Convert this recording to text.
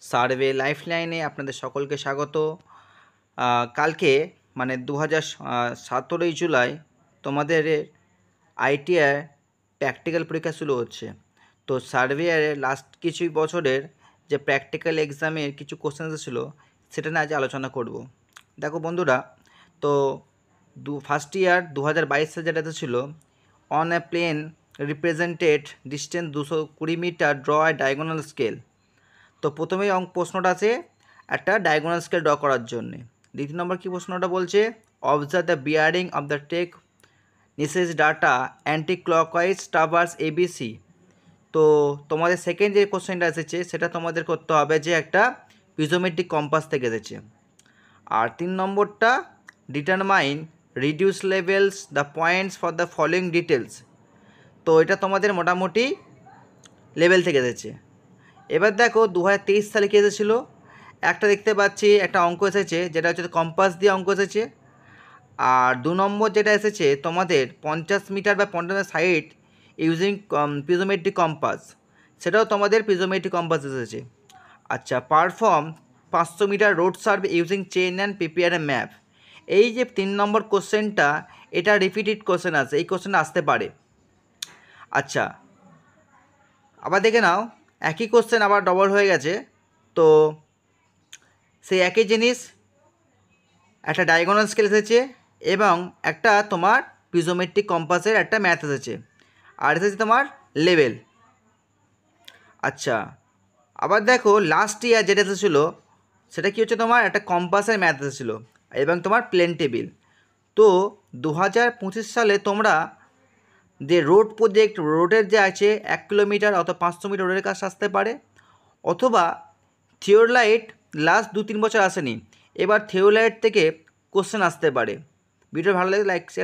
Survey লাইফলাইনে আপনাদের সকলকে স্বাগত। কালকে মানে 17ই জুলাই তোমাদের আইটিআই প্র্যাকটিক্যাল পরীক্ষা শুরু হচ্ছে। তো সার্ভেয়ারের লাস্ট কিছু বছরের যে প্র্যাকটিক্যাল এক্সামের কিছু কোশ্চেন এসেছিলো সেটা নিয়ে আজ আলোচনা করব। দেখো বন্ধুরা, তো ফার্স্ট ইয়ার 2022 সালে যেটা এসেছিলো, on a plane represented distance 220 metre draw a diagonal scale. তো প্রথমেই প্রশ্নটা আছে একটা ডায়াগোনাল স্কেল ড্র করার জন্যে। দ্বিতীয় নম্বর কী প্রশ্নটা বলছে, observe the bearing of the techniques data anti clockwise traverse ABC. তো তোমাদের সেকেন্ড যে কোশ্চেনটা এসেছে সেটা তোমাদের করতে হবে যে একটা পিজোমেট্রিক কম্পাস থেকে এসেছে। আর 3 নম্বরটা determine reduce levels the points for the following details. তো এটা তোমাদের মোটামুটি লেভেল থেকে এসেছে। এবার দেখো 2023 সালে কী এসেছিলো, একটা দেখতে পাচ্ছি একটা অঙ্ক এসেছে যেটা হচ্ছে কম্পাস দিয়ে অঙ্ক এসেছে। আর 2 নম্বর যেটা এসেছে তোমাদের 50 মিটার বা 50 সাইড ইউজিং পিজোমেট্রিক কম্পাস, সেটাও তোমাদের পিজোমেট্রিক কম্পাস এসেছে। আচ্ছা, perform 500 metre road survey using chain and prepare a map. এই যে 3 নম্বর কোশ্চেনটা, এটা রিপিটেড কোশ্চেন আছে, এই কোশ্চেনটা আসতে পারে। আচ্ছা, আবার দেখে নাও, একই কোশ্চেন আবার ডবল হয়ে গেছে। তো সেই একই জিনিস, একটা ডায়াগোনাল স্কেল এসেছে এবং একটা তোমার পিজোমেট্রিক কম্পাসের একটা ম্যাথ এসেছে, আর এসেছে তোমার লেভেল। আচ্ছা, আবার দেখো লাস্ট ইয়ার যেটা এসেছিলো সেটা কী হচ্ছে, তোমার একটা কম্পাসের ম্যাথ এসেছিলো এবং তোমার প্লেন টেবিল। তো 2025 সালে তোমরা যে রোড প্রজেক্ট, রোডের যে আছে 1 কিলোমিটার অথবা 500 মিটার রোডের কাজ আসতে পারে, অথবা থিওরলাইট লাস্ট 2-3 বছর আসেনি, এবার থিওরলাইট থেকে কোশ্চেন আসতে পারে। ভিডিও ভালো লাগে লাইক